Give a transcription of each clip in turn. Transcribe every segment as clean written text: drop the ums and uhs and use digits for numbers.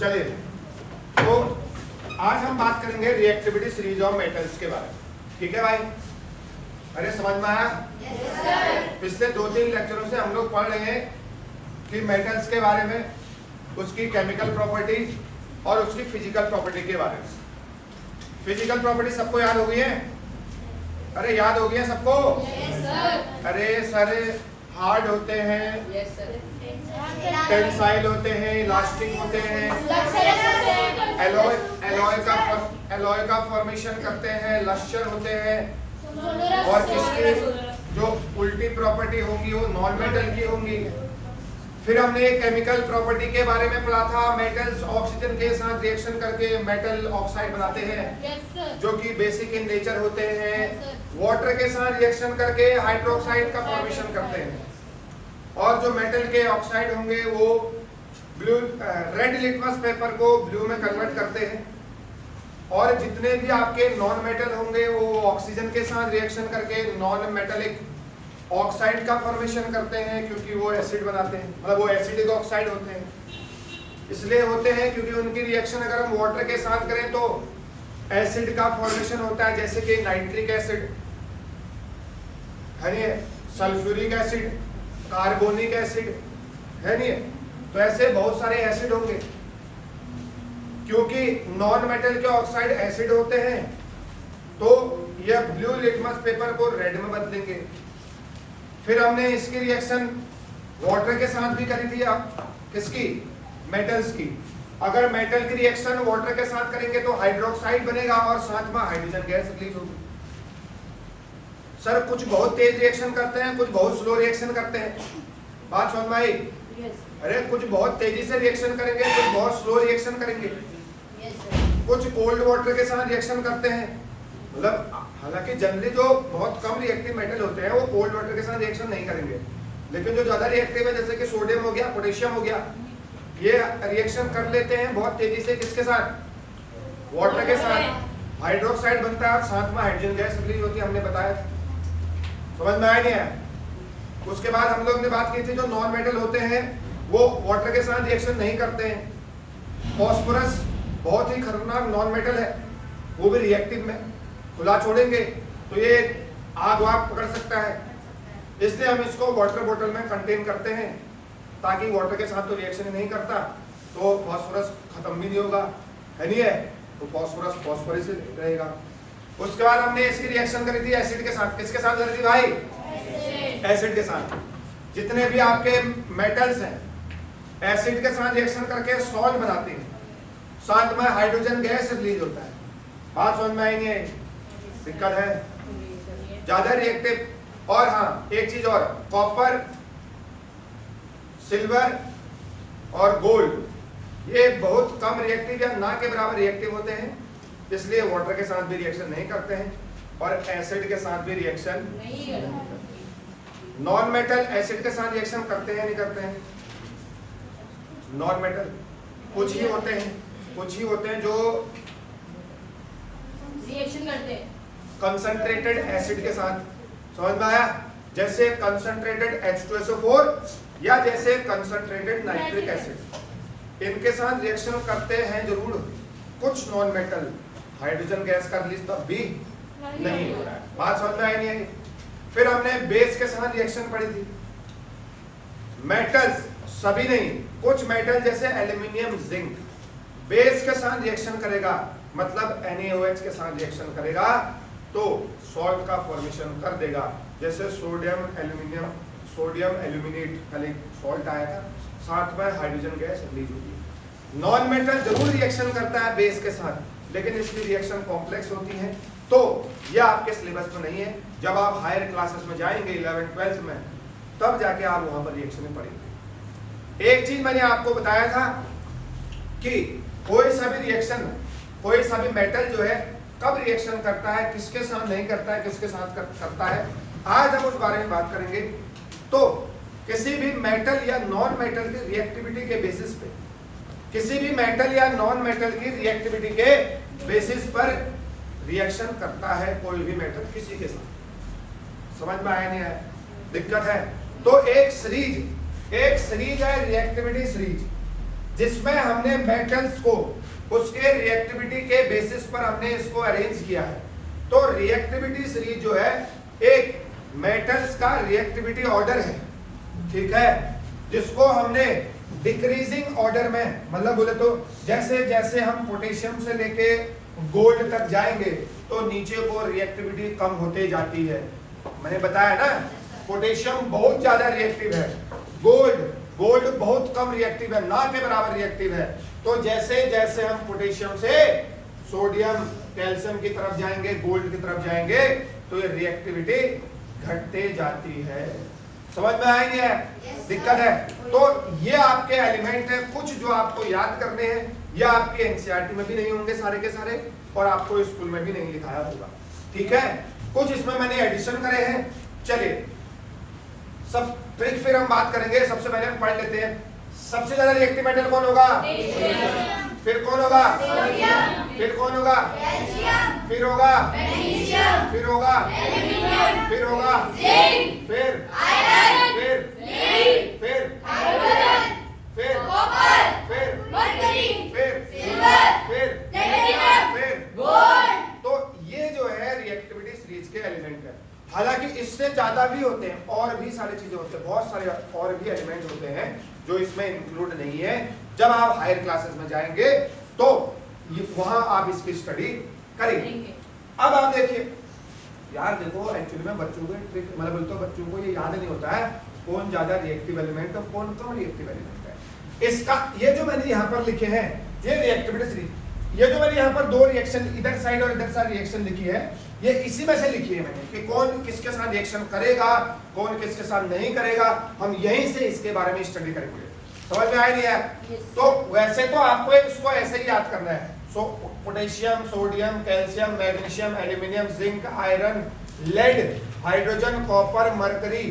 चलिए, तो आज हम बात करेंगे रिएक्टिविटी सीरीज ऑफ मेटल्स के बारे में। ठीक है भाई? अरे समझ में आया? पिछले 2-3 लेक्चरों से हम लोग पढ़ रहे हैं कि मेटल्स के बारे में, उसकी केमिकल प्रॉपर्टी और उसकी फिजिकल प्रॉपर्टी के बारे में। फिजिकल प्रॉपर्टी सबको याद हो गई है? अरे याद हो गई है सबको? अरे सर, हार्ड होते हैं, टेंसाइल होते हैं, इलास्टिक होते हैं, एलॉय का फॉर्मेशन करते हैं, लस्टर होते हैं, और इसकी जो उल्टी प्रॉपर्टी होंगी वो नॉन मेटल की होंगी। फिर हमने केमिकल प्रॉपर्टी के बारे में पढ़ा था, मेटल्स ऑक्सीजन के साथ रिएक्शन करके मेटल ऑक्साइड बनाते हैं जो कि बेसिक इन नेचर होते हैं। वाटर के साथ रिएक्शन करके हाइड्रोक्साइड का फॉर्मेशन करते हैं, और जो मेटल के ऑक्साइड होंगे वो ब्लू रेड लिटमस पेपर को ब्लू में कन्वर्ट करते हैं। और जितने भी आपके नॉन मेटल होंगे वो ऑक्सीजन के साथ रिएक्शन करके नॉन मेटेलिक ऑक्साइड का फॉर्मेशन करते हैं, क्योंकि वो एसिड बनाते हैं, मतलब वो एसिडिक ऑक्साइड होते हैं। इसलिए होते हैं क्योंकि उनकी रिएक्शन अगर हम वाटर के साथ करें तो एसिड का फॉर्मेशन होता है, जैसे कि नाइट्रिक एसिड है नहीं, सल्फ्यूरिक एसिड, कार्बोनिक एसिड है नहीं। तो ऐसे बहुत सारे एसिड होंगे, क्योंकि नॉन मेटल के ऑक्साइड एसिड होते हैं तो यह ब्लू लिटमस पेपर को रेड में बदलेंगे। फिर हमने इसकी रिएक्शन वाटर के साथ भी करी थी, किसकी? मेटल्स की। अगर मेटल की रिएक्शन वाटर के साथ करेंगे तो हाइड्रोक्साइड बनेगा और साथ में हाइड्रोजन गैस रिलीज होगी। सर कुछ बहुत तेज रिएक्शन करते हैं, कुछ बहुत स्लो रिएक्शन करते हैं, बात समझ में आई? अरे कुछ बहुत तेजी से रिएक्शन करेंगे, कुछ बहुत स्लो रिएक्शन करेंगे। कुछ कोल्ड वाटर के साथ रिएक्शन करते हैं, मतलब हालांकि जनरली जो बहुत कम रिएक्टिव मेटल होते हैं वो कोल्ड वाटर के साथ रिएक्शन नहीं करेंगे, लेकिन जो ज्यादा रिएक्टिव है जैसे कि सोडियम हो गया, पोटेशियम हो गया, ये रिएक्शन कर लेते हैं बहुत तेजी से। किसके साथ? वाटर के साथ। हाइड्रोक्साइड बनता है और साथ में हाइड्रोजन गैस रिलीज होती है, हमने बताया। समझ में आया नहीं है? उसके बाद हम लोग ने बात की थी जो नॉन मेटल होते हैं वो वाटर के साथ रिएक्शन नहीं करते हैं। फास्फोरस बहुत ही खतरनाक नॉन मेटल है, वो भी रिएक्टिव में खुला छोड़ेंगे तो ये आग वाग पकड़ सकता है, इसलिए हम इसको वाटर बोतल में कंटेन करते हैं ताकि वाटर के साथ तो रिएक्शन ही नहीं करता, तो फास्फोरस खत्म भी नहीं होगा, है नहीं है? तो फास्फोरस फास्फोरस रहेगा। उसके बाद हमने इसकी रिएक्शन करी थी एसिड के साथ। किसके साथ करी थी भाई? एसिड के साथ। जितने भी आपके मेटल्स हैं एसिड के साथ रिएक्शन करके सॉल्ट बनाते हैं, साथ में हाइड्रोजन गैस रिलीज होता है। बात समझ में आई नहीं आई? दिक्कत है? ज्यादा रिएक्टिव। और हाँ एक चीज और, कॉपर, सिल्वर और गोल्ड ये बहुत कम रिएक्टिव या ना के बराबर रिएक्टिव होते हैं, इसलिए वाटर के साथ भी रिएक्शन नहीं करते हैं और एसिड के साथ भी रिएक्शन नहीं करते। नॉन मेटल एसिड के साथ रिएक्शन करते हैं नहीं करते हैं? नॉन मेटल कुछ ही होते हैं, कुछ ही होते हैं जो रिएक्शन करते हैं कंसंट्रेटेड एसिड के साथ। समझ में आया? जैसे कंसंट्रेटेड H2SO4 या जैसे कंसंट्रेटेड नाइट्रिक एसिड, इनके साथ रिएक्शन करते हैं जरूर कुछ नॉन मेटल। हाइड्रोजन गैस का रिलीज तब भी नहीं हो रहा है। बात समझ में आई नहीं आई? फिर हमने बेस के साथ रिएक्शन पढ़ी थी। मेटल्स सभी नहीं, कुछ मेटल जैसे एल्यूमिनियम, जिंक बेस के साथ रिएक्शन करेगा, मतलब NaOH के साथ रिएक्शन करेगा तो सॉल्ट का फॉर्मेशन कर देगा। जैसे सोडियम एल्यूमिनियम, सोडियम एल्यूमिनेट कल एक सॉल्ट आया था, साथ में हाइड्रोजन गैस रिलीज होती है। नॉन मेटल जरूर रिएक्शन करता है बेस के साथ, लेकिन इसकी रिएक्शन कॉम्प्लेक्स होती है, तो यह आपके सिलेबस में नहीं है। जब आप हायर क्लासेस में जाएंगे 11th-12th में, तब जाके आप वहां पर रिएक्शन पढ़ेंगे। एक चीज मैंने आपको बताया था कि कोई सा भी रिएक्शन, कोई सा भी मेटल जो है कब रिएक्शन करता है, किसके साथ नहीं करता है, किसके साथ करता है, आज हम उस बारे में बात करेंगे। तो किसी भी मेटल या नॉन मेटल की रिएक्टिविटी के बेसिस पे, किसी भी मेटल या नॉन मेटल की रिएक्टिविटी के बेसिस पर रिएक्शन करता है कोई भी मेटल किसी के साथ। समझ में आया नहीं आया? दिक्कत है? तो एक सीरीज है रिएक्टिविटी सीरीज। जिसमें हमने मेटल्स को उसके रिएक्टिविटी के बेसिस पर हमने इसको अरेंज किया है। तो रिएक्टिविटी सीरीज जो है एक मेटल्स का रिएक्टिविटी ऑर्डर है, ठीक है, जिसको हमने डिक्रीजिंग ऑर्डर में, मतलब बोले तो जैसे जैसे हम पोटेशियम से लेके गोल्ड तक जाएंगे तो नीचे को रिएक्टिविटी कम होते जाती है। मैंने बताया ना, पोटेशियम बहुत ज्यादा रिएक्टिव है, गोल्ड बहुत कम रिएक्टिव है, ना के बराबर रिएक्टिव है। तो जैसे जैसे हम पोटेशियम से सोडियम कैल्शियम की तरफ जाएंगे, गोल्ड की तरफ जाएंगे, तो ये रिएक्टिविटी घटते जाती है। समझ में आई नहीं है? दिक्कत है? तो ये आपके एलिमेंट है कुछ जो आपको याद करने हैं, या आपके एनसीईआरटी में भी नहीं होंगे सारे के सारे, और आपको स्कूल में भी नहीं लिखाया होगा, ठीक है। कुछ इसमें मैंने एडिशन करे हैं। चलिए सब ट्रिक फिर हम बात करेंगे। सबसे पहले हम पढ़ लेते हैं, सबसे ज्यादा रिएक्टिव मेटल कौन होगा? फिर कौन होगा? फिर कौन होगा? फिर होगा? फिर होगा? फिर होगा? फिर तो ये जो है रिएक्टिविटी सीरीज के एलिमेंट है। हालांकि इससे ज्यादा भी होते हैं, और भी सारी चीजें होती हैं, बहुत सारे और भी एलिमेंट होते हैं जो इसमें इंक्लूड नहीं है। जब आप हायर क्लासेस में जाएंगे तो वहां आप इसकी स्टडी करेंगे। अब आप देखिए यार, देखो एक्चुअली में बच्चों को ट्रिक, मतलब बोलते बच्चों को ये याद नहीं होता है कौन ज्यादा रिएक्टिव एलिमेंट और कौन कम रिएक्टिव एलिमेंट है। इसका ये जो मैंने यहाँ पर लिखे हैं, ये रिएक्टिविटी सीरीज, ये जो मैंने यहाँ पर दो रिएक्शन इधर साइड और इधर साइड रिएक्शन लिखी है, ये इसी में से लिखी है मैंने कि कौन किसके साथ रिएक्शन करेगा, कौन किसके साथ नहीं करेगा। हम यहीं से इसके बारे में स्टडी करेंगे। समझ में आई नहीं है? तो वैसे तो आपको इसको ऐसे ही याद करना है। So potassium, sodium, calcium, magnesium, aluminium, zinc, iron, lead, hydrogen, copper, mercury,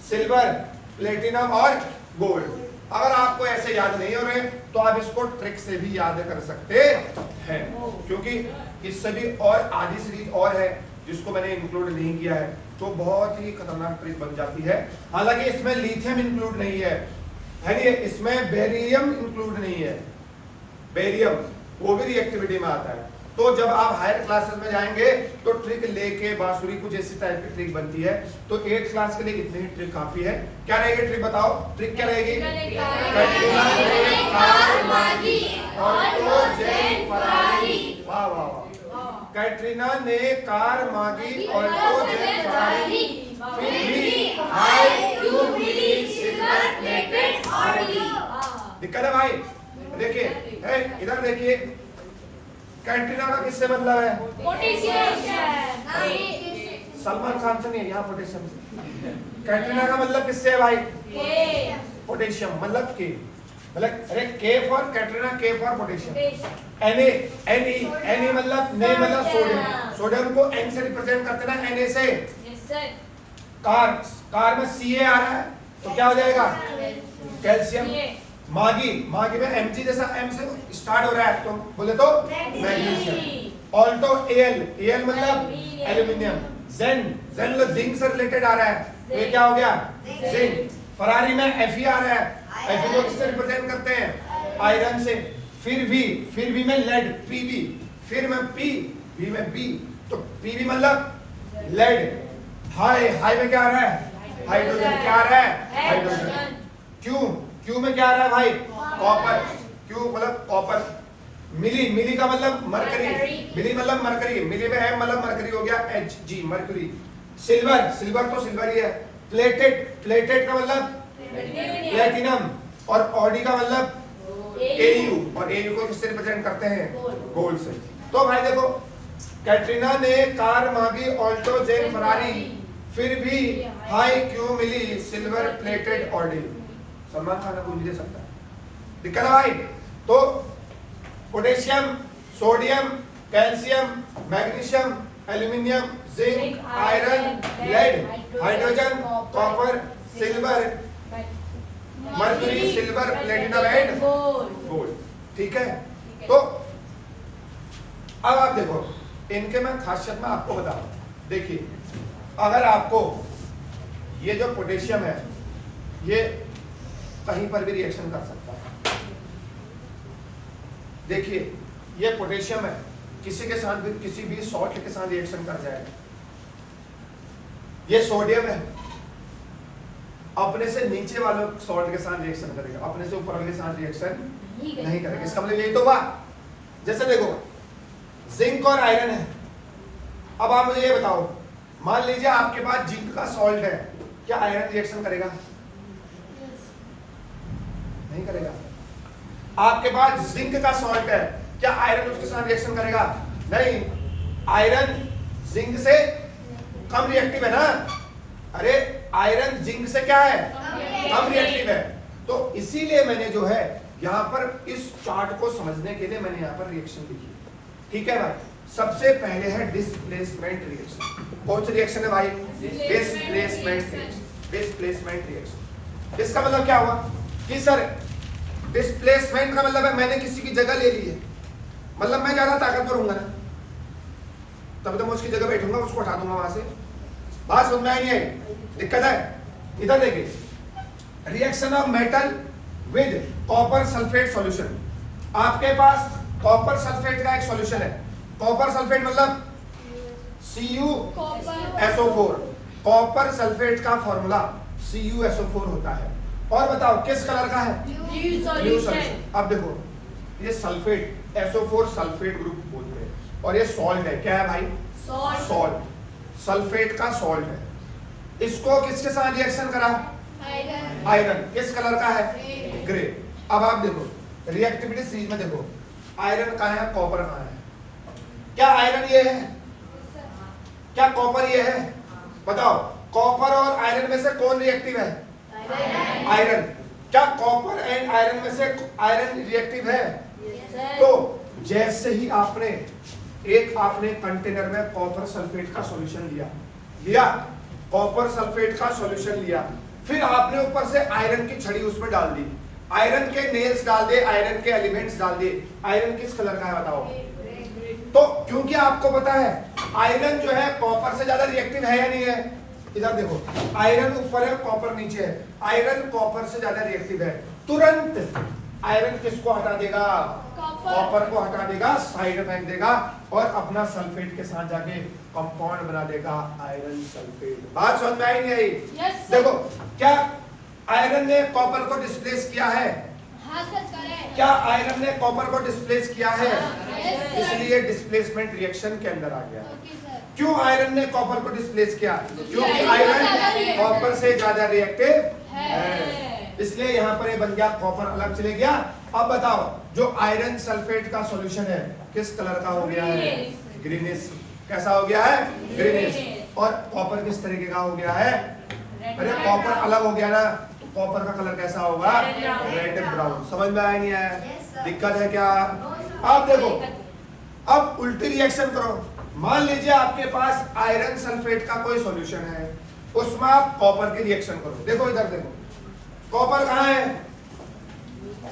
silver, platinum और गोल्ड। अगर आपको ऐसे याद नहीं हो रहे तो आप इसको ट्रिक से भी याद कर सकते हैं, क्योंकि इससे भी और आधी सीरीज और है जिसको मैंने इंक्लूड नहीं किया है, तो बहुत ही खतरनाक ट्रिक बन जाती है। हालांकि इसमें लिथियम इंक्लूड नहीं है, इसमें बेरियम इंक्लूड नहीं है, बेरियम वो भी रिएक्टिविटी में आता है। तो जब आप हायर क्लासेस में जाएंगे तो ट्रिक लेके बांसुरी कुछ ऐसी टाइप की ट्रिक बनती है। तो 8th क्लास के लिए इतनी ही ट्रिक काफी है। क्या रहेगी ट्रिक बताओ? ट्रिक क्या रहेगी? वाह वाह वाह। कैटरीना ने कार मांगी, ऑल्टो जेट फरारी, फिर भी हाई क्यों मिली सिल्वर प्लेटेड ऑडी। दिक्कत है भाई? देखिए इधर देखिए, कैटरीना का किससे मतलब है? पोटेशियम। सलमान खान से नहीं, यहाँ पोटेशियम से। कैटरीना का मतलब किससे है भाई? पोटेशियम, मतलब के, मतलब अरे के फॉर कैटरीना, के फॉर पोटेशियम। एन मतलब ने, मतलब सोडियम। सोडियम को एन से रिप्रेजेंट करते ना, एन से। कार में सी ए आ रहा है तो क्या हो जाएगा? कैल्शियम। मागी में Mg जैसा M से स्टार्ट हो रहा है तो बोले तो मैग्नीशियम। ऑल्टो Al मतलब एल्यूमिनियम। जेन मतलब जिंक से रिलेटेड आ रहा है तो ये क्या हो गया? जिंक। फरारी में Fe आ रहा है, Fe को किससे रिप्रेजेंट करते हैं? आयरन से। फिर भी में लेड, Pb। फिर में P, V में B, तो Pb मतलब लेड। हाई में क्या आ रहा है? हाइड्रोजन। क्या आ रहा है? हाइड्रोजन। क्यू में क्या आ रहा है भाई? कॉपर। क्यू मतलब कॉपर। मिली का मतलब मरकरी, मिली मतलब मरकरी, मिली में M मतलब मरकरी हो गया Hg, मरकरी। सिल्वर तो सिल्वर ही है। प्लेटेड का मतलब प्लेटिनम, और ऑडी का मतलब Au, और Au को किससे रिप्रेजेंट करते हैं? गोल्ड से। तो भाई देखो, कैटरीना ने कार मांगी, ऑल्टो जेन फरारी, फिर भी हाई क्यों मिली silver plated Audi. Salman Khan को भी दे सकता है। दिक्कत है भाई? तो potassium, sodium, calcium, magnesium, aluminium, zinc, iron, lead, hydrogen, copper, silver, mercury, silver, platinum and gold. ठीक है? तो अब आप देखो, इनके मैं खासियत में आपको बता रहा हूं। देखिए, अगर आपको ये जो पोटेशियम है, ये कहीं पर भी रिएक्शन कर सकता है, देखिए ये पोटेशियम है, किसी के साथ भी किसी भी सॉल्ट के साथ रिएक्शन कर जाएगा। ये सोडियम है, अपने से नीचे वाले सॉल्ट के साथ रिएक्शन करेगा, अपने से ऊपर वाले के साथ रिएक्शन नहीं करेगा। इसका मतलब यही तो बात। जैसे देखो जिंक और आयरन है, अब आप मुझे ये बताओ, मान लीजिए आपके पास जिंक का सॉल्ट है, क्या आयरन रिएक्शन करेगा? नहीं करेगा। आपके पास जिंक का सॉल्ट है, क्या आयरन उसके साथ रिएक्शन करेगा? नहीं। आयरन जिंक से कम रिएक्टिव है ना। अरे आयरन जिंक से क्या है? कम रिएक्टिव है। तो इसीलिए मैंने जो है यहाँ पर इस चार्ट को समझने के लिए मैंने यहाँ पर रिएक्शन लिखी। ठीक है भाई, सबसे पहले है डिस्प्लेसमेंट रिएक्शन। कौन सी रिएक्शन है भाई? Displacement reaction. डिस्प्लेसमेंट रिएक्शन, इसका मतलब क्या हुआ कि सर डिस्प्लेसमेंट का मतलब है मैंने किसी की जगह ले ली है, मतलब मैं ज्यादा ताकतवर हूंगा ना, तब तो मैं उसकी जगह बैठूंगा, उसको हटा दूंगा वहां से। बात समझ में आई नहीं आई? दिक्कत है? इधर देखिए, reaction of metal with copper sulphate solution. आपके पास कॉपर सल्फेट का एक सॉल्यूशन है। कॉपर सल्फेट मतलब CuSO4। कॉपर सल्फेट का फॉर्मूला CuSO4 होता है। और बताओ किस कलर का है? Blue solution. अब देखो ये सल्फेट, SO4 सल्फेट ग्रुप बोलते हैं, और ये सॉल्ट है। क्या है भाई? सॉल्ट। सल्फेट का सॉल्ट है। इसको किसके साथ रिएक्शन करा? आयरन। किस कलर का है? ग्रे। अब आप देखो रिएक्टिविटी सीरीज में देखो, आयरन कहाँ है, कॉपर कहाँ है? क्या आयरन ये है? क्या कॉपर ये है? बताओ, कॉपर और आयरन में से कौन रिएक्टिव है? आयरन। क्या कॉपर एंड आयरन में से आयरन रिएक्टिव है? तो जैसे ही आपने कंटेनर में कॉपर सल्फेट का सॉल्यूशन लिया, कॉपर सल्फेट का सॉल्यूशन लिया, फिर आपने ऊपर से आयरन की छड़ी उसमें डाल दी, आयरन के नेल्स डाल दे, आयरन के एलिमेंट्स डाल दिए। आयरन किस कलर का है बताओ? तो क्योंकि आपको पता है आयरन जो है कॉपर से ज्यादा रिएक्टिव है या नहीं है? इधर देखो, आयरन ऊपर है, कॉपर नीचे है। आयरन कॉपर से ज्यादा रिएक्टिव है। तुरंत आयरन किसको हटा देगा? कॉपर को हटा देगा, साइड फेंक देगा, और अपना सल्फेट के साथ जाके कंपाउंड बना देगा, आयरन सल्फेट। बात समझ में आई नहीं आई? देखो, क्या आयरन ने कॉपर को डिस्प्लेस किया है? हाँ सर, करेक्ट। क्या आयरन ने कॉपर को डिस्प्लेस किया है? इसलिए डिस्प्लेसमेंट रिएक्शन के अंदर आ गया। क्यों आयरन ने कॉपर को डिस्प्लेस किया? क्योंकि आयरन कॉपर से ज्यादा रिएक्टिव है। इसलिए यहाँ पर ये बन गया, कॉपर अलग चले गया। अब बताओ, जो आयरन सल्फेट का सॉल्यूशन है किस कलर का हो गया है? ग्रीनिश। कैसा हो गया है? ग्रीनिश। और कॉपर किस तरीके का हो गया है? अरे कॉपर अलग हो गया ना, तो कॉपर का कलर कैसा होगा? Red brown. समझ में आया नहीं आया? दिक्कत है क्या? अब देखो, अब उल्टी रिएक्शन करो। मान लीजिए आपके पास आयरन सल्फेट का कोई सॉल्यूशन है, उसमें आप कॉपर की रिएक्शन करो। देखो इधर देखो, कॉपर कहाँ है?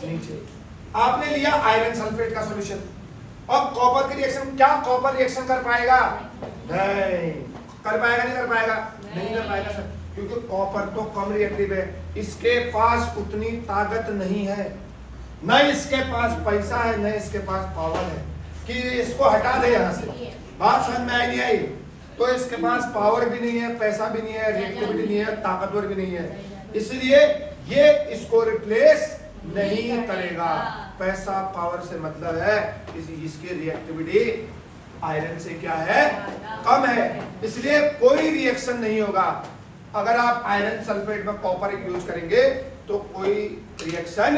नीचे। आपने लिया आयरन सल्फेट का सॉल्यूशन, अब कॉपर की रिएक्शन, क्या कॉपर रिएक्शन कर पाएगा? नहीं कर पाएगा। नहीं कर पाएगा? नहीं कर पाएगा सर, क्योंकि कॉपर तो कम रिएक्टिव है, इसके पास उतनी ताकत नहीं है, न इसके पास पैसा है, न इसके पास पावर है कि इसको हटा दे यहाँ से। बात समझ में आई नहीं आई? तो इसके पास पावर भी नहीं है, पैसा भी नहीं है, रिएक्टिविटी नहीं है, ताकतवर भी नहीं है, इसलिए ये इसको रिप्लेस नहीं करेगा। पैसा पावर से मतलब है इसकी रिएक्टिविटी आयरन से क्या है? कम है, इसलिए कोई रिएक्शन नहीं होगा। अगर आप आयरन सल्फेट में कॉपर यूज करेंगे तो कोई रिएक्शन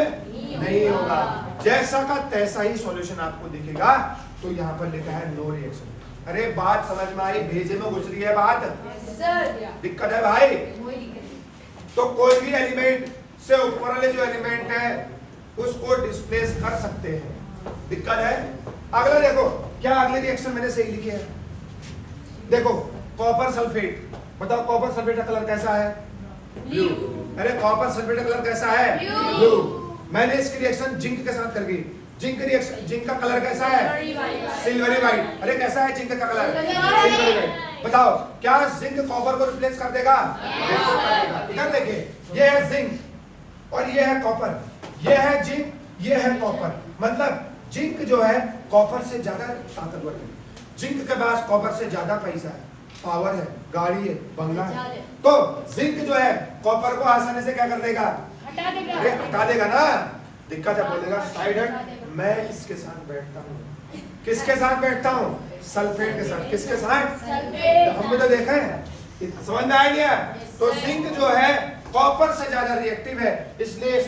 नहीं होगा, जैसा का तैसा ही सॉल्यूशन आपको दिखेगा। तो यहाँ पर लिखा है नो रिएक्शन। अरे बात समझ में आई? भेजे में घुस रही है बात? दिक्कत है भाई? तो कोई भी एलिमेंट से ऊपर वाले जो एलिमेंट है उसको डिस्प्लेस कर सकते हैं। दिक्कत है? अगला देखो, क्या अगले रिएक्शन मैंने सही लिखे है? देखो कॉपर सल्फेट, बताओ कॉपर सल्फेट का कलर कैसा है? ब्लू। अरे कॉपर सल्फेट का कलर कैसा है? ब्लू। मैंने इसकी रिएक्शन जिंक के साथ कर दी। जिंक का कलर कैसा है? Silvery white. अरे कैसा है जिंक का कलर? Silvery white. बताओ क्या जिंक कॉपर को रिप्लेस कर देगा? इधर देखिए, ये है जिंक और ये है कॉपर, ये है जिंक, ये है कॉपर। मतलब जिंक जो है कॉपर से ज्यादा ताकतवर है, जिंक के पास कॉपर से ज्यादा पैसा है, पावर है, गाड़ी है, बंगला है। तो जिंक जो है कॉपर को आसानी से क्या कर देगा, हटा देगा। अरे हटा देगा ना। दिक्कत है, बोलेगा साइड हट, मैं इसके साथ बैठता हूँ। किसके साथ बैठता हूँ, सल्फेट के साथ। किसके साथ, सल्फेट। हमने तो देखा है, समझ में आया। तो जिंक जो है कॉपर से ज्यादा रिएक्टिव है, इसलिए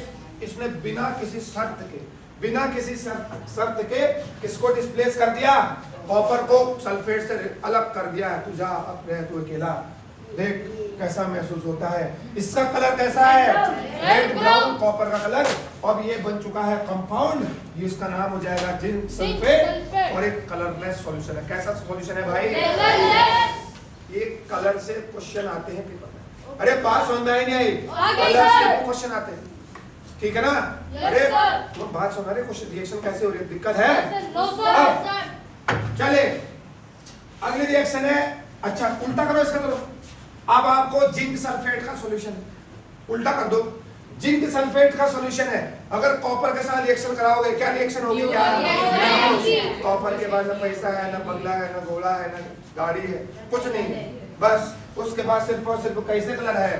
इसने बिना किसी शर्त के किसको डिस्प्लेस कर दिया, कॉपर को सल्फेट से अलग कर दिया है। तू जा अपने, तू अकेला देख कैसा महसूस होता है। इसका कलर कैसा है, रेड ब्राउन कॉपर का कलर। अब ये बन चुका है कंपाउंड, ये इसका नाम हो जाएगा जिंक सल्फेट, और एक कलरलेस सॉल्यूशन है। कैसा सॉल्यूशन है भाई, ये कलर से क्वेश्चन आते हैं पेपर में। अरे बात समझ में आई नहीं आई, कलर से क्वेश्चन आते हैं, ठीक है ना। अरे तुम बात सुन रहे, क्वेश्चन रिएक्शन कैसे हो रही है, दिक्कत है। चले अगली रिएक्शन है, अच्छा उल्टा करो इसका, करो। अब आपको जिंक सल्फेट का सॉल्यूशन उल्टा कर दो। जिंक सल्फेट का सॉल्यूशन है, अगर कॉपर के साथ रिएक्शन कराओगे क्या रिएक्शन होगी, क्या कॉपर के पास ना पैसा है, ना बंगला है, ना घोड़ा है, ना गाड़ी है, कुछ नहीं, बस उसके पास सिर्फ और सिर्फ कैसे कलर है,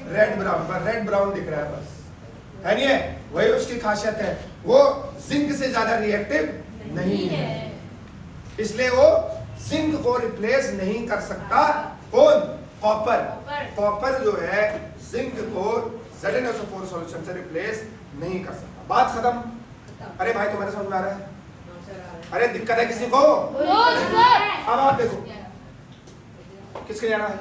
रेड ब्राउन। पर रेड ब्राउन दिख रहा है बस, है नहीं है, वही उसकी खासियत है। वो जिंक से ज्यादा रिएक्टिव नहीं है, इसलिए वो जिंक को रिप्लेस नहीं कर सकता। कौन, कॉपर। कॉपर जो है जिंक को ZnSO4 सॉल्यूशन से रिप्लेस नहीं कर सकता। बात खत्म। अरे भाई तुम्हारे समझ में आ रहा है, अरे दिक्कत है किसी को, अब आप देखो किसके जाना है,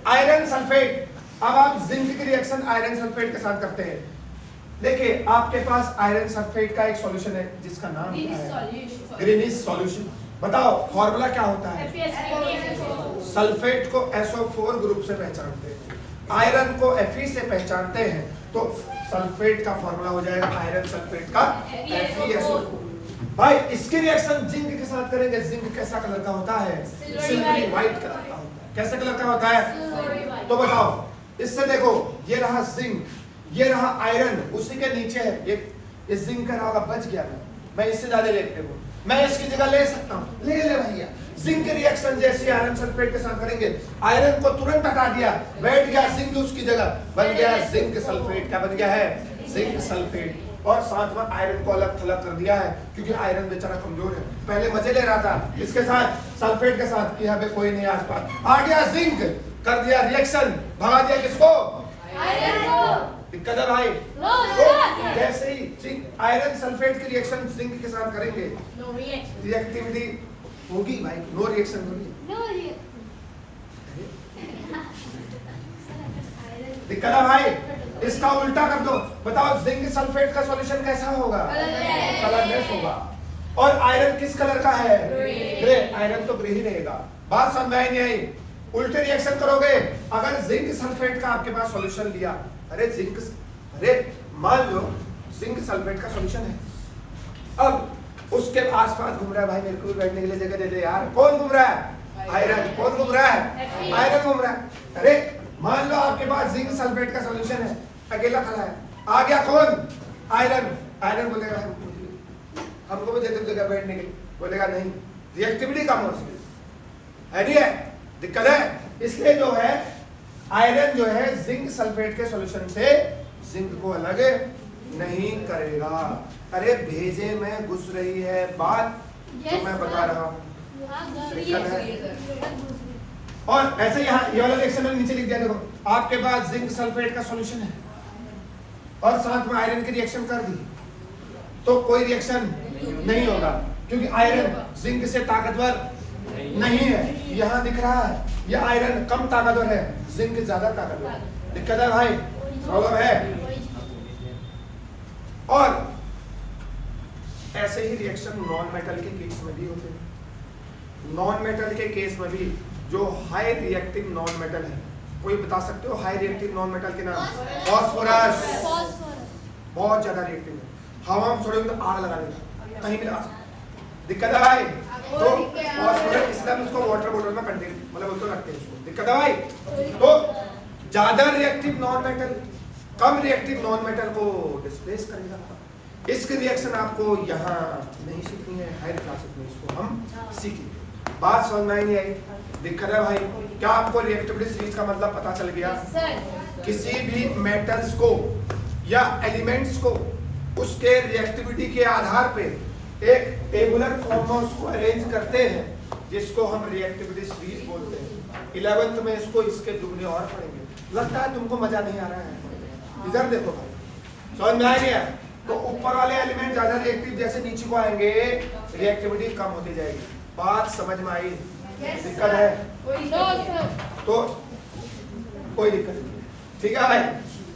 आयरन सल्फेट। अब आप जिंक की रिएक्शन आयरन सल्फेट के साथ करते हैं। देखिए आपके पास आयरन सल्फेट का एक सॉल्यूशन है जिसका नाम क्या है, ग्रीनिश सॉल्यूशन। बताओ फॉर्मूला क्या होता है, सल्फेट को SO4 ग्रुप से पहचानते हैं, आयरन को Fe से पहचानते हैं, तो सल्फेट का फॉर्मूला हो जाएगा आयरन सल्फेट का FeSO4। भाई इसकी रिएक्शन जिंक के साथ करेंगे, जिंक कैसा कलर का होता है, सिल्वरी व्हाइट कलर का होता है। कैसे कलर का होता है, तो बताओ, इससे देखो ये रहा जिंक, ये रहा आयरन, उसी के नीचे है ये, इस जिंक का रहा बच गया, मैं इससे ज्यादा रिएक्टिव हूं, मैं इसकी जगह ले सकता हूं, ले भैया। जिंक रिएक्शन जैसे आयरन सल्फेट के साथ करेंगे, आयरन को तुरंत हटा दिया, बैठ गया जिंक उसकी जगह, बन गया जिंक सल्फेट। क्या बन गया है, जिंक सल्फेट। और साथ में आयरन को अलग थलग कर दिया है, क्योंकि आयरन बेचारा कमजोर है, पहले मजे ले रहा था इसके साथ, सल्फेट के साथ, कि यहाँ पे कोई नहीं आसपास, आ गया जिंक, कर दिया रिएक्शन, भगा दिया किसको, आयरन को। दिक्कत है भाई, तो जैसे ही जिंक आयरन सल्फेट की रिएक्शन जिंक के साथ करेंगे, रिएक्टिविटी होगी भाई, नो रिएक्शन होगी। दिक्कत है भाई, इसका उल्टा कर दो, बताओ जिंक सल्फेट का सॉल्यूशन कैसा होगा, कलरलेस होगा। और आयरन किस कलर का है, ग्रे। आयरन तो ग्रे ही रहेगा। बात समझ में नहीं आई, उल्टे रिएक्शन करोगे। अगर जिंक सल्फेट का आपके पास सॉल्यूशन लिया, अरे जिंक, अरे मान लो जिंक सल्फेट का सॉल्यूशन है, अब उसके आसपास घूम रहा है, भाई मेरे को भी बैठने के लिए जगह दे दे यार। कौन घूम रहा है, आयरन। कौन घूम रहा है, आयरन घूम रहा है। अरे मान लो आपके पास जिंक सल्फेट का सॉल्यूशन है, अकेला खड़ा है, आ गया कौन, आयरन। आयरन बोलेगा हमको भी दे दो जगह बैठने के लिए, बोलेगा नहीं, रिएक्टिविटी कम हो सकती है, नहीं है, दिक्कत है। इसलिए जो है आयरन जो है जिंक सल्फेट के सॉल्यूशन से जिंक को अलग नहीं करेगा। अरे भेजे में घुस रही है बात, जो मैं बता रहा हूँ, दिक्कत है। और ऐसे यहाँ ये वाला रिएक्शन मैंने नीचे लिख दिया, देखो आपके पास जिंक सल्फेट का सॉल्यूशन है और साथ में आयरन की रिएक्शन कर दी, तो कोई रिएक्शन नहीं होगा, क्योंकि आयरन जिंक से ताकतवर नहीं है। यहाँ दिख रहा है ये आयरन कम ताकतवर है, जिंक ज्यादा ताकतवर है। दिक्कत है भाई, प्रॉब्लम है। और ऐसे ही रिएक्शन नॉन मेटल के केस में भी होते हैं। नॉन मेटल के केस में भी जो हाई रिएक्टिव नॉन मेटल है, कोई बता सकते हो हाई रिएक्टिव नॉन मेटल के नाम? फास्फोरस, बहुत ज्यादा रिएक्टिव है, हवा में छोड़ोगे तो आग लगा देगा, कहीं भी लगा सकते। दिक्कत है भाई, तो फास्फोरस इसलिए हम उसको वाटर बॉटल में कंटेन मतलब तो रखते हैं। दिक्कत है भाई, तो ज्यादा रिएक्टिव नॉन मेटल कम रिएक्टिव नॉन मेटल को डिस्प्लेस करेगा, इसकी रिएक्शन आपको यहाँ नहीं सीखनी है, हायर क्लासेस में इसको हम सीखेंगे। बात समझ में आई नहीं आई? दिक्कत है भाई? क्या आपको रिएक्टिविटी सीरीज का मतलब पता चल गया? किसी भी मेटल्स को या एलिमेंट्स को उसके रिएक्टिविटी के आधार पे एक टेबुलर फॉर्म में उसको अरेंज करते हैं, जिसको हम रिएक्टिविटी सीरीज बोलते हैं। 11th में इसको इसके दुगने और पढ़ेंगे। लगता है तुमको मजा नहीं आ रहा है? इधर देखो भाई, समझ में आ गया? तो ऊपर वाले एलिमेंट ज्यादा रिएक्टिव जैसे नीचे को आएंगे, रिएक्टिविटी कम होती जाएगी। बात समझ में आई? दिक्कत है? तो कोई दिक्कत नहीं, ठीक है भाई।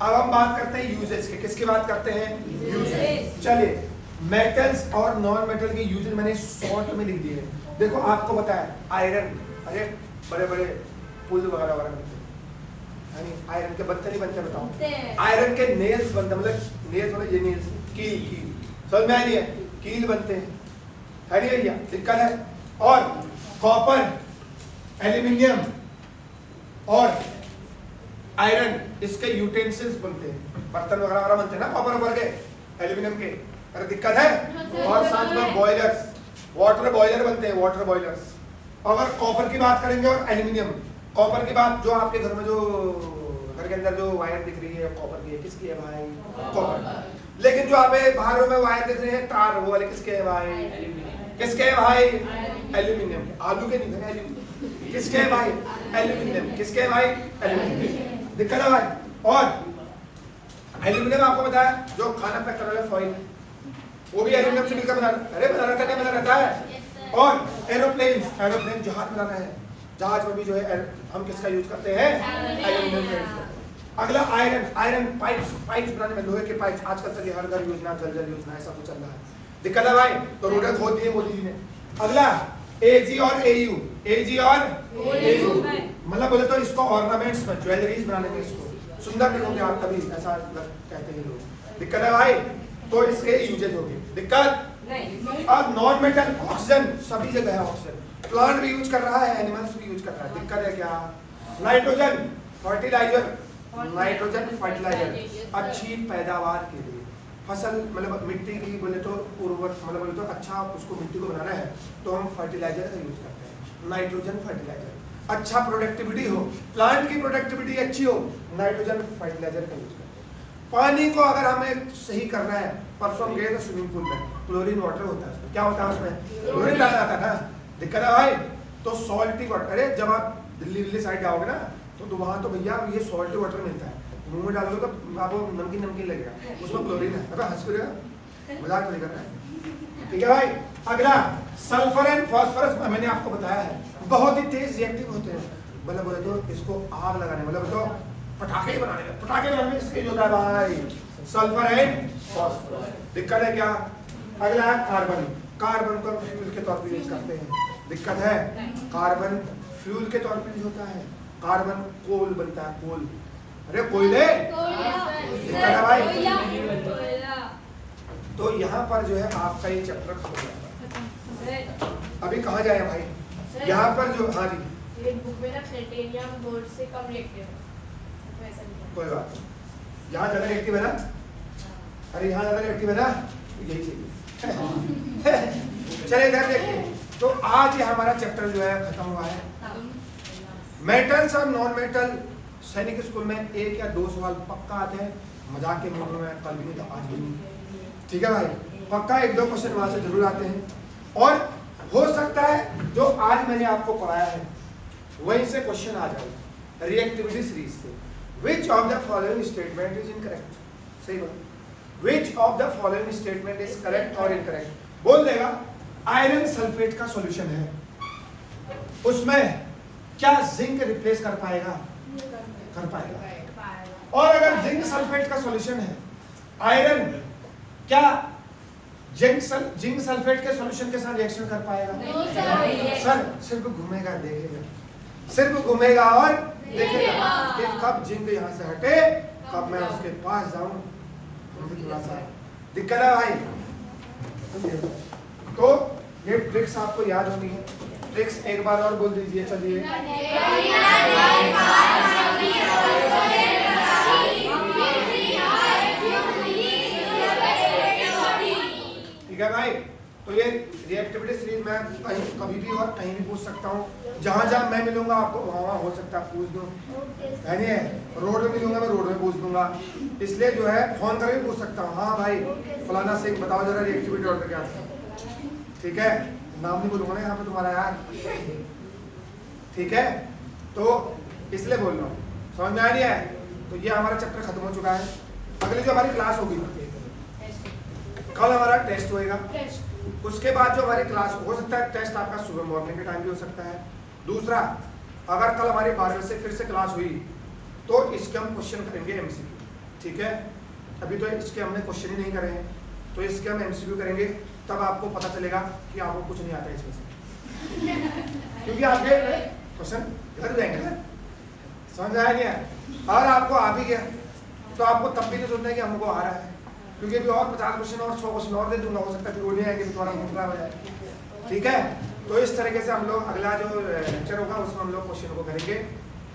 अब हम बात करते हैं यूजेस के। किसकी बात करते हैं? यूजेस। चलिए, मेटल्स और नॉन मेटल के यूजेस मैंने शॉर्ट में लिख दिए हैं। देखो आपको बताया आयरन, अरे बड़े बड़े पुल वगैरह वगैरह बनते हैं, आयरन के बनते नहीं बनते बताओ? आयरन के नेल्स बनते, मतलब नेल्स मतलब ये नेल्स, कील समझ में आ रही है? कील बनते हैं, है नहीं भैया? दिक्कत है? और कॉपर, एल्यूमिनियम और आयरन, इसके यूटेंसिल्स बनते हैं, बर्तन वगैरह बनते हैं ना कॉपर वगैरह के, एल्यूमिनियम के। अरे दिक्कत है? और साथ में बॉयलर्स, वाटर बॉयलर बनते हैं, वाटर बॉयलर्स। अगर कॉपर की बात करेंगे और एल्यूमिनियम, कॉपर की बात, जो आपके घर में जो घर के अंदर जो वायर दिख रही है कॉपर की है, किसकी है भाई? कॉपर। लेकिन जो आप बाहर में वायर दिख रहे हैं तार, वो वाले किसके है भाई? किसके है भाई? एल्यूमिनियम के। आलू के नहीं, एल्यूमिनियम। किसके है भाई? एल्यूमिनियम। किसके है भाई? एल्यूमिनियम। दिक्कत है भाई? और एल्यूमिनियम आपको बताया जो खाना पैक करने वाला फॉइल, वो भी एल्यूमिनियम से मिलकर बना रहता है, बना रहता है। और एरोप्लेन, एरोप्लेन जहाज बनाना है, जहाज में भी जो है हम किसका यूज करते हैं? एल्यूमिनियम का यूज करते हैं। अगला आयरन, आयरन पाइप्स बनाने में, लोहे के पाइप्स आजकल चलिए हर घर योजना, जल जल योजना, ऐसा कुछ चल रहा है। दिक्कत है भाई? तो रोडें खोद दी है मोदी जी ने। अगला एजी और एयू, एजी और एयू मतलब बोले तो इसको ऑर्नामेंट्स में, ज्वेलरीज बनाने में इसको सुंदर दिखोगे आप, तभी ऐसा कहते हैं लोग। दिक्कत है भाई? तो इसके यूजेज होगी। दिक्कत नहीं। अब नॉन मेटल, ऑक्सीजन सभी जगह है, ऑक्सीजन प्लांट भी यूज कर रहा है, एनिमल्स भी यूज कर रहा है। दिक्कत है क्या? नाइट्रोजन फर्टिलाइजर, नाइट्रोजन फर्टिलाइजर अच्छी पैदावार के लिए, फसल मतलब मिट्टी की बोले तो उर्वरक, मतलब बोले तो अच्छा उसको मिट्टी को बनाना है तो हम फर्टिलाइजर का यूज करते हैं, नाइट्रोजन फर्टिलाइजर। अच्छा प्रोडक्टिविटी हो, प्लांट की प्रोडक्टिविटी अच्छी हो, नाइट्रोजन फर्टिलाइजर का यूज करते हैं। पानी को अगर हमें सही करना है, परसों हम गए तो स्विमिंग पूल में क्लोरीन वाटर होता है, उसमें क्या होता है? उसमें क्लोरीन डाला जाता है ना। दिक्कत है भाई? तो सॉल्टी वाटर, अरे जब आप दिल्ली साइड जाओगे ना तो वहाँ तो भैया ये सॉल्टी वाटर मिलता है, मुंह में डालोगे तो आपको नमकीन नमकीन लगेगा, उसमें क्लोरीन है। अबे हंस रहे हो, मजाक नहीं कर रहा है, ठीक है भाई? अगला सल्फर एंड फास्फोरस, मैंने आपको बताया है बहुत ही तेज रिएक्टिव होते हैं, मतलब बोले तो इसको आग लगाने, मतलब तो पटाखे बनाने में, पटाखे बनाने में इसके होता है भाई सल्फर एंड फास्फोरस। दिक्कत है क्या? अगला है कार्बन, कार्बन को फ्यूल के तौर पर यूज करते हैं। दिक्कत है? कार्बन फ्यूल के तौर पर यूज होता है। कार्बन कोल बनता है, कोल, अरे कोयले। दिक्कत है भाई? तो यहाँ पर जो है आपका ये चैप्टर खत्म हो जाता है। अभी कहाँ जाए भाई? यहाँ पर जो, हाँ जी, बुक में ना प्लेटिनियम गोल्ड से कम रिएक्टिव है, कोई बात नहीं, यहाँ ज्यादा रिएक्टिव है ना, अरे यहाँ ज्यादा रिएक्टिव है ना, यही चाहिए। चलिए इधर देखिए, तो आज ये हमारा चैप्टर जो है खत्म हुआ है। मेटल्स और नॉन मेटल सैनिक स्कूल में 1 या 2 सवाल पक्का आते हैं, मजाक के मूड में, कल भी नहीं था आज भी नहीं, ठीक है भाई? पक्का 1-2 क्वेश्चन वहां से जरूर आते हैं। और हो सकता है जो आज मैंने आपको पढ़ाया है वहीं से क्वेश्चन आ जाए रिएक्टिविटी सीरीज से। Which of the following statement is incorrect? सही बोलो, which of the following statement is correct और इनकरेक्ट? बोल देगा आयरन सल्फेट का सॉल्यूशन है, उसमें क्या जिंक रिप्लेस कर पाएगा? कर पाएगा। और अगर जिंक सल्फेट का सॉल्यूशन है आयरन, क्या जिंक सल्फेट के सॉल्यूशन के साथ रिएक्शन कर पाएगा? सर सिर्फ घूमेगा, देखेगा, सिर्फ घूमेगा और देखेगा कि कब जिंक यहाँ से हटे, कब मैं उसके पास जाऊं। थोड़ा सा दिक्कत है भाई? तो ये ट्रिक्स आपको याद होनी है। ट्रिक्स एक बार और बोल दीजिए, चलिए। है भाई। तो ये रिएक्टिविटी सीरीज मैं कहीं कभी भी और कहीं भी पूछ सकता हूँ, जहाँ जहाँ मैं मिलूंगा आपको वहाँ हो सकता है पूछ दूँ, है नहीं है। रोड में मिलूंगा मैं रोड में पूछ दूंगा, इसलिए जो है फोन करके पूछ सकता हूँ, हाँ भाई फलाना सिंह बताओ जरा रिएक्टिविटी ऑर्डर क्या था, ठीक है। नाम नहीं बोलूंगा ना यहाँ पे तुम्हारा यार, ठीक है। तो इसलिए बोल रहा हूँ, समझ में आ रही है। तो ये हमारा चैप्टर खत्म हो चुका है। अगली जो हमारी क्लास होगी, कल हमारा टेस्ट होएगा, उसके बाद जो हमारी क्लास हो सकता है टेस्ट आपका सुबह मॉर्निंग के टाइम भी हो सकता है। दूसरा, अगर कल हमारी 12 बजे से फिर से क्लास हुई तो इसके हम क्वेश्चन करेंगे एमसीक्यू, ठीक है। अभी तो इसके हमने क्वेश्चन ही नहीं करे हैं, तो इसके हम एमसीक्यू करेंगे, तब आपको पता चलेगा कि आपको कुछ नहीं आता है इसमें से क्योंकि आपके क्वेश्चन घर जाएंगे ना, समझ आया गया। और आपको आ भी गया तो आपको तब भी नहीं सोचना है कि हमको आ रहा है, क्योंकि अभी और 50 क्वेश्चन और 100 क्वेश्चन और दे दूंगा, हो सकता है फिर वो नहीं आएंगे, तुम्हारा मूड खराब हो जाए, ठीक है। तो इस तरीके से हम लोग अगला जो लेक्चर होगा उसमें हम लोग क्वेश्चन को करेंगे,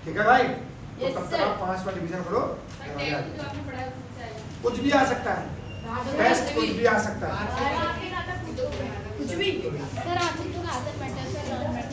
ठीक है भाई। तो तब तक आप 5वां डिवीजन करो, कुछ भी आ सकता है, टेस्ट कुछ भी आ सकता है। कुछ भी सर, आपको तो आता है